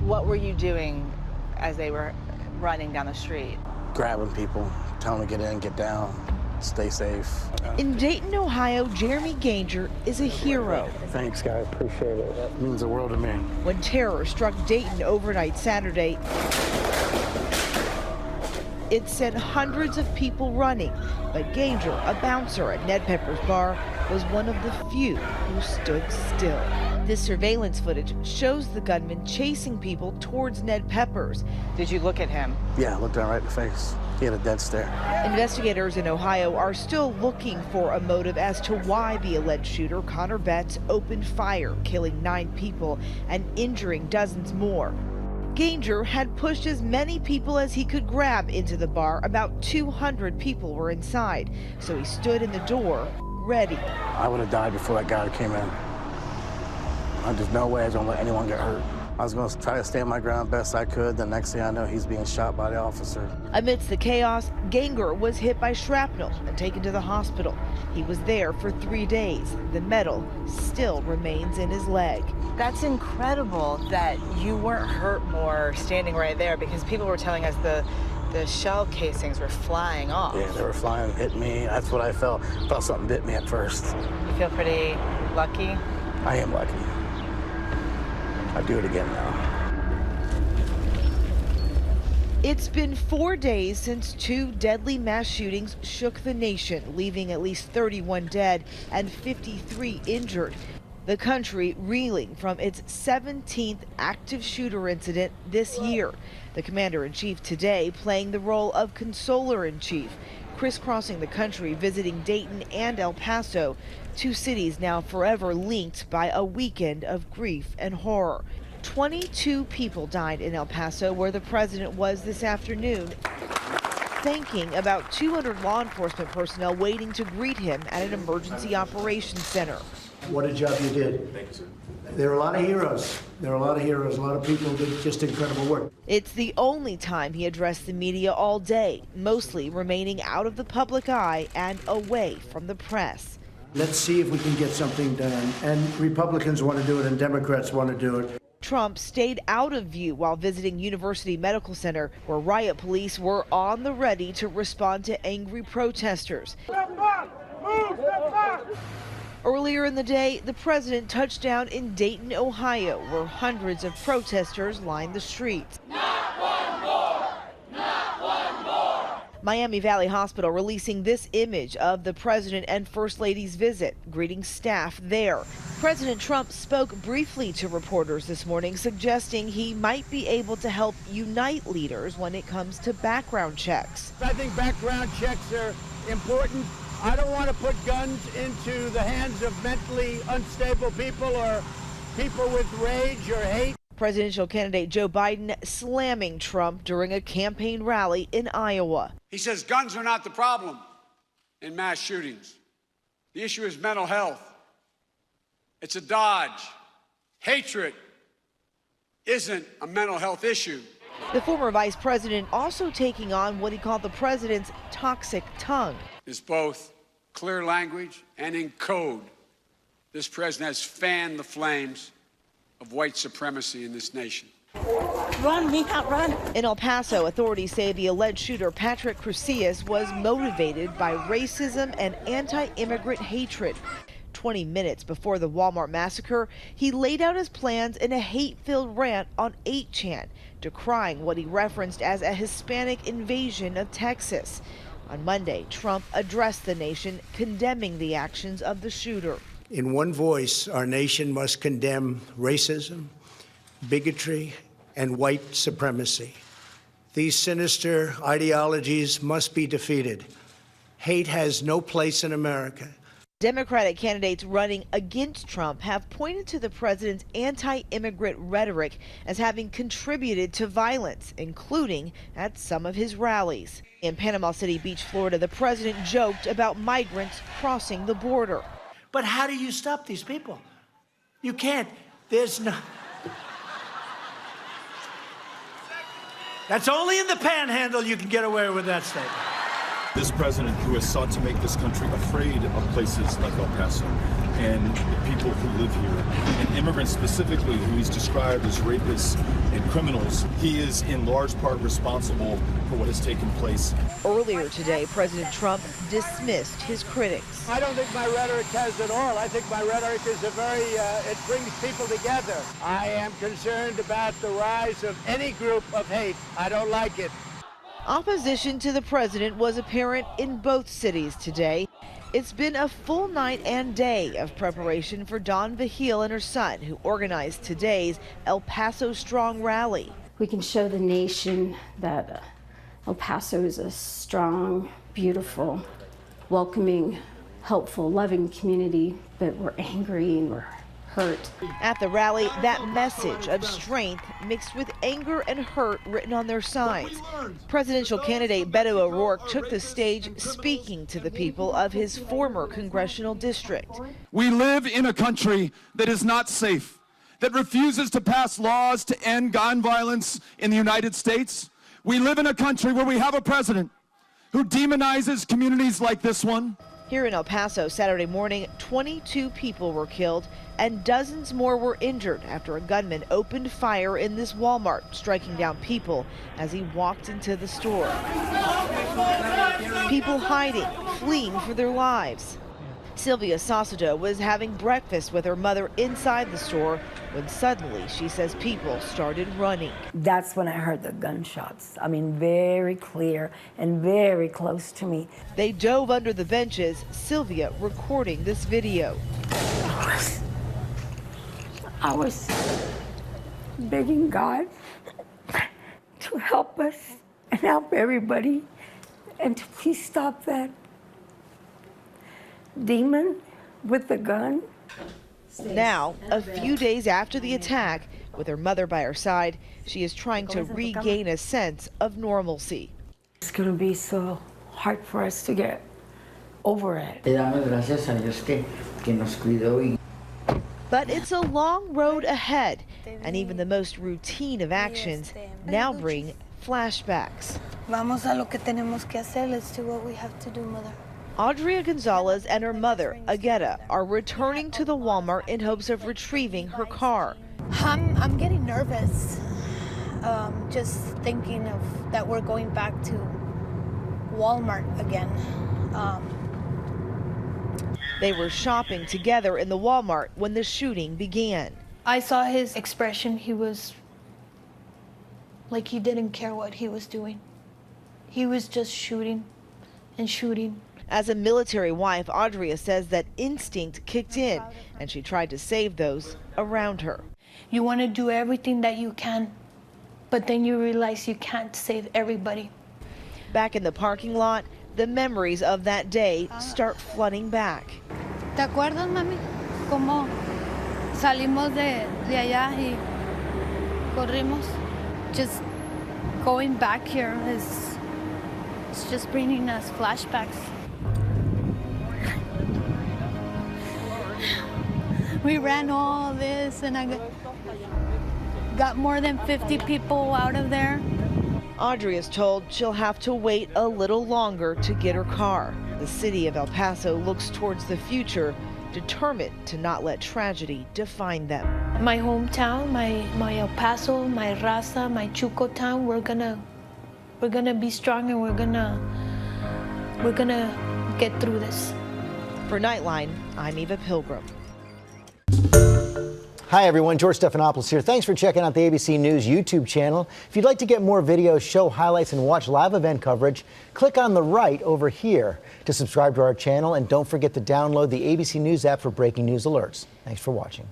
What were you doing as they were running down the street? Grabbing people, telling them to get in, get down, stay safe. In Dayton, Ohio, Jeremy Ganger is a hero. Thanks, guys. Appreciate it. That means the world to me. When terror struck Dayton overnight Saturday, it sent hundreds of people running. But Ganger, a bouncer at Ned Pepper's bar, was one of the few who stood still. This surveillance footage shows the gunman chasing people towards Ned Pepper's. Did you look at him? Yeah, I looked him right in the face. He had a dead stare. Investigators in Ohio are still looking for a motive as to why the alleged shooter, Connor Betts, opened fire, killing 9 people and injuring dozens more. Ganger had pushed as many people as he could grab into the bar. About 200 people were inside, so he stood in the door, ready. I would have died before that guy came in. There's no way I was going to let anyone get hurt. I was going to try to stand my ground best I could. The next thing I know, he's being shot by the officer. Amidst the chaos, Ganger was hit by shrapnel and taken to the hospital. He was there for 3 days. The metal still remains in his leg. That's incredible that you weren't hurt more standing right there, because people were telling us the shell casings were flying off. Yeah, they were flying, hit me. That's what I felt. I felt something bit me at first. You feel pretty lucky? I am lucky. I'd do it again now. It's been 4 days since 2 deadly mass shootings shook the nation, leaving at least 31 dead and 53 injured. The country reeling from its 17th active shooter incident this year. The commander-in-chief today playing the role of consoler-in-chief, crisscrossing the country, visiting Dayton and El Paso, 2 cities now forever linked by a weekend of grief and horror. 22 people died in El Paso, where the president was this afternoon, thanking about 200 law enforcement personnel waiting to greet him at an emergency operations center. What a job you did. Thank you, sir. There are a lot of heroes. There are a lot of heroes. A lot of people did just incredible work. It's the only time he addressed the media all day, mostly remaining out of the public eye and away from the press. Let's see if we can get something done. And Republicans want to do it and Democrats want to do it. Trump stayed out of view while visiting University Medical Center, where riot police were on the ready to respond to angry protesters. Step back! Move! Step back! Earlier in the day, the president touched down in Dayton, Ohio, where hundreds of protesters lined the streets. Not one more! Not one more! Miami Valley Hospital releasing this image of the president and first lady's visit, greeting staff there. President Trump spoke briefly to reporters this morning, suggesting he might be able to help unite leaders when it comes to background checks. I think background checks are important. I don't want to put guns into the hands of mentally unstable people or people with rage or hate. Presidential candidate Joe Biden slamming Trump during a campaign rally in Iowa. He says guns are not the problem in mass shootings. The issue is mental health. It's a dodge. Hatred isn't a mental health issue. The former vice president also taking on what he called the president's toxic tongue. It's both clear language and in code. This president has fanned the flames of white supremacy in this nation. Run, me not run. In El Paso, authorities say the alleged shooter, Patrick Crucius, was motivated by racism and anti-immigrant hatred. 20 minutes before the Walmart massacre, he laid out his plans in a hate-filled rant on 8chan, decrying what he referenced as a Hispanic invasion of Texas. On Monday, Trump addressed the nation, condemning the actions of the shooter. In one voice, our nation must condemn racism, bigotry, and white supremacy. These sinister ideologies must be defeated. Hate has no place in America. Democratic candidates running against Trump have pointed to the president's anti-immigrant rhetoric as having contributed to violence, including at some of his rallies. In Panama City Beach, Florida, the president joked about migrants crossing the border. But how do you stop these people? You can't. There's no... That's only in the panhandle you can get away with that statement. This president, who has sought to make this country afraid of places like El Paso, and the people who live here, and immigrants specifically who he's described as rapists and criminals. He is in large part responsible for what has taken place. Earlier today, President Trump dismissed his critics. I don't think my rhetoric has it all. I think my rhetoric is it brings people together. I am concerned about the rise of any group of hate. I don't like it. Opposition to the president was apparent in both cities today. It's been a full night and day of preparation for Dawn Vahil and her son, who organized today's El Paso Strong rally. We can show the nation that El Paso is a strong, beautiful, welcoming, helpful, loving community, but we're angry and we're hurt. At the rally, that message of strength mixed with anger and hurt written on their signs. Presidential candidate Beto O'Rourke took the stage speaking to the people of his former congressional district. We live in a country that is not safe, that refuses to pass laws to end gun violence in the United States. We live in a country where we have a president who demonizes communities like this one. Here in El Paso Saturday morning, 22 people were killed and dozens more were injured after a gunman opened fire in this Walmart, striking down people as he walked into the store. People hiding, fleeing for their lives. Sylvia Saucedo was having breakfast with her mother inside the store when suddenly, she says, people started running. That's when I heard the gunshots. I mean, very clear and very close to me. They dove under the benches, Sylvia recording this video. I was begging God to help us and help everybody and to please stop that demon with the gun. Now, a few days after the attack, with her mother by her side, she is trying to regain a sense of normalcy. It's going to be so hard for us to get over it. But it's a long road ahead, and even the most routine of actions now bring flashbacks. Vamos a lo que tenemos que hacer. Let's do what we have to do, Mother. Audrea Gonzalez and her mother, Agueda, are returning to the Walmart in hopes of retrieving her car. I'm getting nervous, just thinking of that we're going back to Walmart again. They were shopping together in the Walmart when the shooting began. I saw his expression. He was like he didn't care what he was doing. He was just shooting and shooting. As a military wife, Audrea says that instinct kicked in and she tried to save those around her. You want to do everything that you can, but then you realize you can't save everybody. Back in the parking lot, the memories of that day start flooding back. ¿Te acuerdas, mami? Cómo salimos de allá y corrimos? Just going back here it's just bringing us flashbacks. We ran all this and I got more than 50 people out of there. Audrey is told she'll have to wait a little longer to get her car. The city of El Paso looks towards the future, determined to not let tragedy define them. My hometown, my El Paso, my Raza, my Chuco town, we're gonna be strong and we're gonna get through this. For Nightline, I'm Eva Pilgrim. Hi everyone, George Stephanopoulos here. Thanks for checking out the ABC News YouTube channel. If you'd like to get more videos, show highlights, and watch live event coverage, click on the right over here to subscribe to our channel, and don't forget to download the ABC News app for breaking news alerts. Thanks for watching.